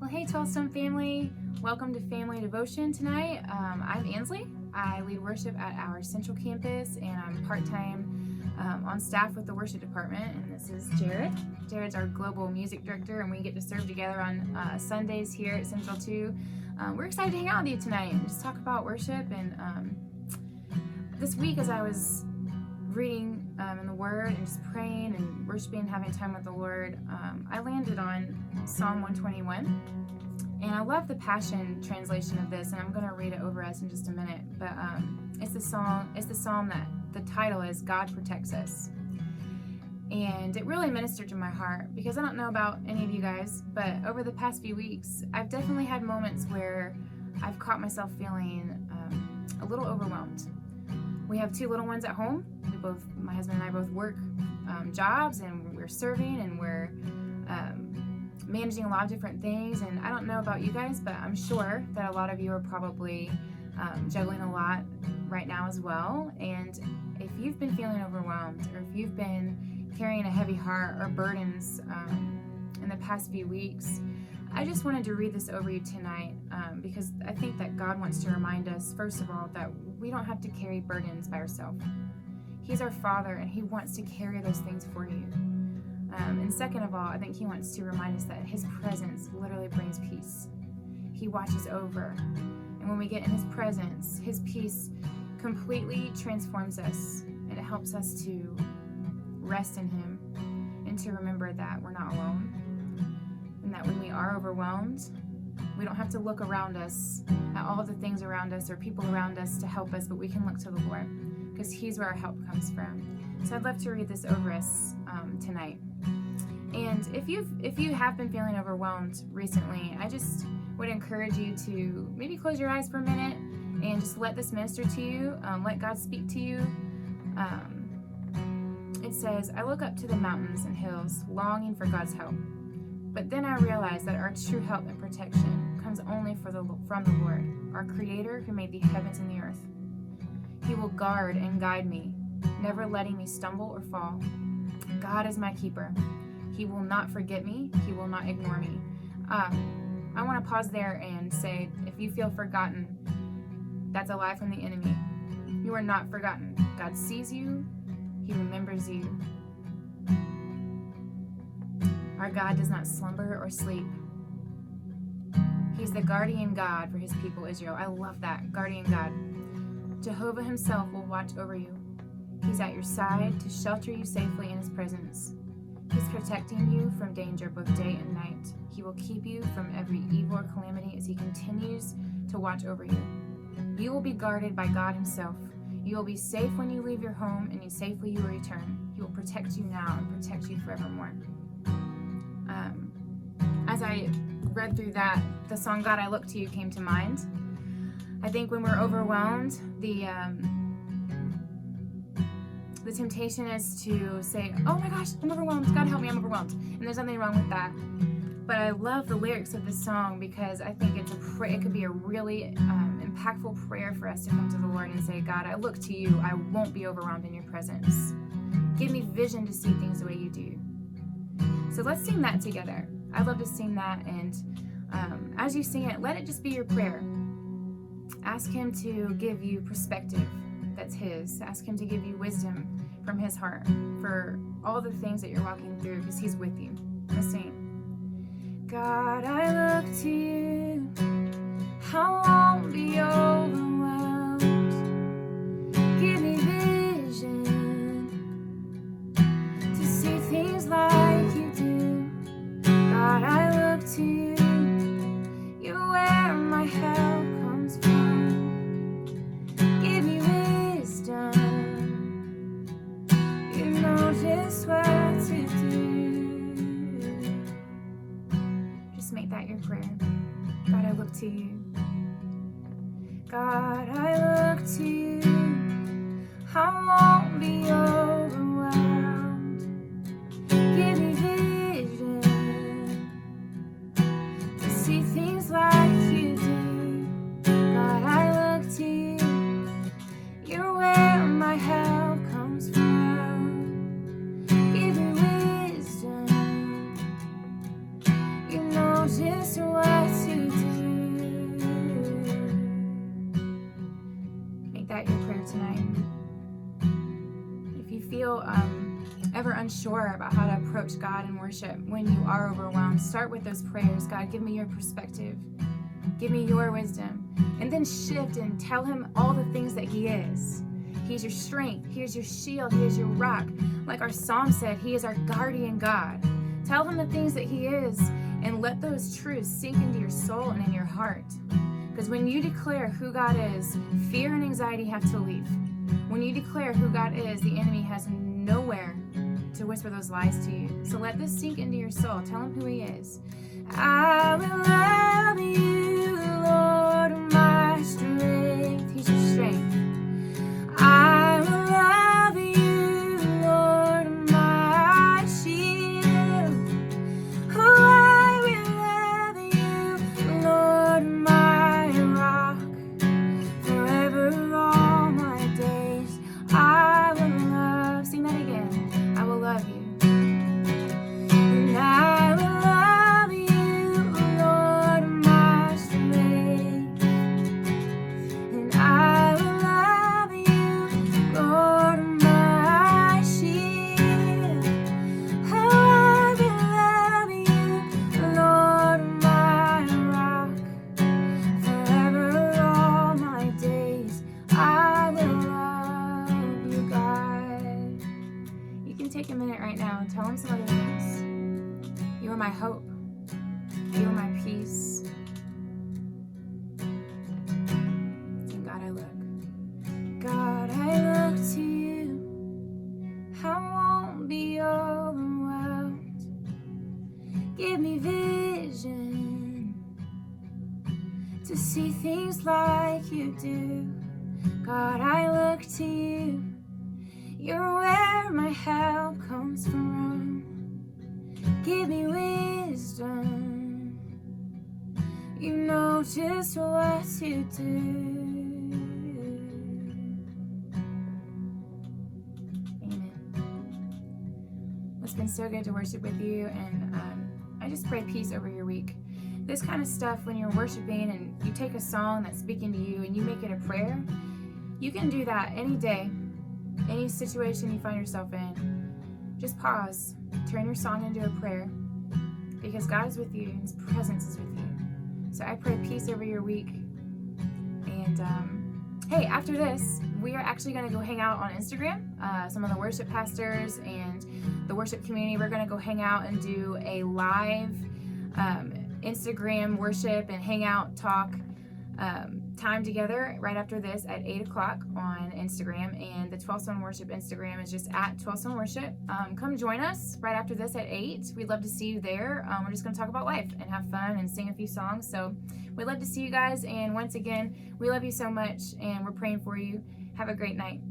Well, hey, 12-Stone family. Welcome to Family Devotion tonight. I'm Ansley. I lead worship at our central campus, and I'm part-time on staff with the worship department. And this is Jared. Jared's our global music director, and we get to serve together on Sundays here at Central 2. We're excited to hang out with you tonight and just talk about worship. And this week, as I was reading in the Word and just praying and worshiping, having time with the Lord, I landed on Psalm 121. And I love the Passion translation of this, and I'm going to read it over us in just a minute. But it's the psalm that the title is "God Protects Us," and it really ministered to my heart because I don't know about any of you guys, but over the past few weeks, I've definitely had moments where I've caught myself feeling a little overwhelmed. We have two little ones at home. My husband and I both work jobs, and we're serving, and we're managing a lot of different things. And I don't know about you guys, but I'm sure that a lot of you are probably juggling a lot right now as well. And if you've been feeling overwhelmed, or if you've been carrying a heavy heart or burdens in the past few weeks, I just wanted to read this over you tonight because I think that God wants to remind us, first of all, that we don't have to carry burdens by ourselves. He's our Father, and He wants to carry those things for you. And second of all, I think He wants to remind us that His presence literally brings peace. He watches over. And when we get in His presence, His peace completely transforms us, and it helps us to rest in Him and to remember that we're not alone. And that when we are overwhelmed, we don't have to look around us at all the things around us or people around us to help us, but we can look to the Lord because He's where our help comes from. So I'd love to read this over us tonight. And if you have been feeling overwhelmed recently, I just would encourage you to maybe close your eyes for a minute and just let this minister to you. Let God speak to you. It says, "I look up to the mountains and hills, longing for God's help. But then I realize that our true help and protection comes only from the Lord, our Creator who made the heavens and the earth. He will guard and guide me, never letting me stumble or fall. God is my keeper. He will not forget me. He will not ignore me." I want to pause there and say, if you feel forgotten, that's a lie from the enemy. You are not forgotten. God sees you. He remembers you. Our God does not slumber or sleep. He's the guardian God for His people Israel. I love that, guardian God. Jehovah Himself will watch over you. He's at your side to shelter you safely in His presence. He's protecting you from danger both day and night. He will keep you from every evil or calamity as He continues to watch over you. You will be guarded by God Himself. You will be safe when you leave your home, and safely you will return. He will protect you now and protect you forevermore. As I read through that, the song "God I Look to You" came to mind. I think when we're overwhelmed, the temptation is to say, "Oh my gosh, I'm overwhelmed. God help me, I'm overwhelmed." And there's nothing wrong with that. But I love the lyrics of this song because I think it could be a really impactful prayer for us to come to the Lord and say, "God, I look to You. I won't be overwhelmed in Your presence. Give me vision to see things the way You do." So let's sing that together. I'd love to sing that, and as you sing it, let it just be your prayer. Ask Him to give you perspective that's His. Ask Him to give you wisdom from His heart for all the things that you're walking through, because He's with you. Let's sing. God, I look to You. I won't be overwhelmed. Give me vision to see things like You do. God, I look to You. You're where my help comes from. Give me wisdom. You know just what to do. Just make that your prayer. God, I look to You. God, I look to You. I won't be overwhelmed. Give me vision to see things like You do. God, I look to You. You're where my help comes from. Give me wisdom. You know just what feel ever unsure about how to approach God in worship, when you are overwhelmed, start with those prayers. God, give me your perspective. Give me your wisdom. And then shift and tell him all the things that he is. He's your strength. He is your shield. He is your rock. Like our psalm said, he is our guardian God. Tell him the things that he is, and let those truths sink into your soul and in your heart. Because when you declare who God is, fear and anxiety have to leave. When you declare who God is, the enemy has nowhere to whisper those lies to you. So let this sink into your soul. Tell him who he is. I will love you, Lord, my strength. He's your strength. I will love you, Lord, my shield. Oh, I will love you, Lord, my rock. Forever all my days, I will love. Sing that again. I will love you. And I will love you, Lord, my strength. And I will love you, Lord, my shield. Oh, I will love you, Lord, my rock. Forever all my days, I will love you, God. You can take a minute right now and tell him some other things. You are my hope. You are my peace. And God, I look. God, I look to you. I won't be overwhelmed. Give me vision to see things like you do. God, I look to you. You're where my help comes from. Give me wisdom. You know just what to do. Amen. It's been so good to worship with you, and I just pray peace over your week. This kind of stuff, when you're worshiping and you take a song that's speaking to you and you make it a prayer, you can do that any day, any situation you find yourself in. Just pause, turn your song into a prayer, because God is with you and his presence is with you. So I pray peace over your week. And hey, after this, we are actually going to go hang out on Instagram. Some of the worship pastors and the worship community, we're going to go hang out and do a live Instagram worship and hang out, talk time together right after this at 8 o'clock on Instagram. And the 12 Stone Worship Instagram is just at 12 Stone Worship. Come join us right after this at 8. We'd love to see you there. We're just going to talk about life and have fun and sing a few songs. So we'd love to see you guys. And once again, we love you so much and we're praying for you. Have a great night.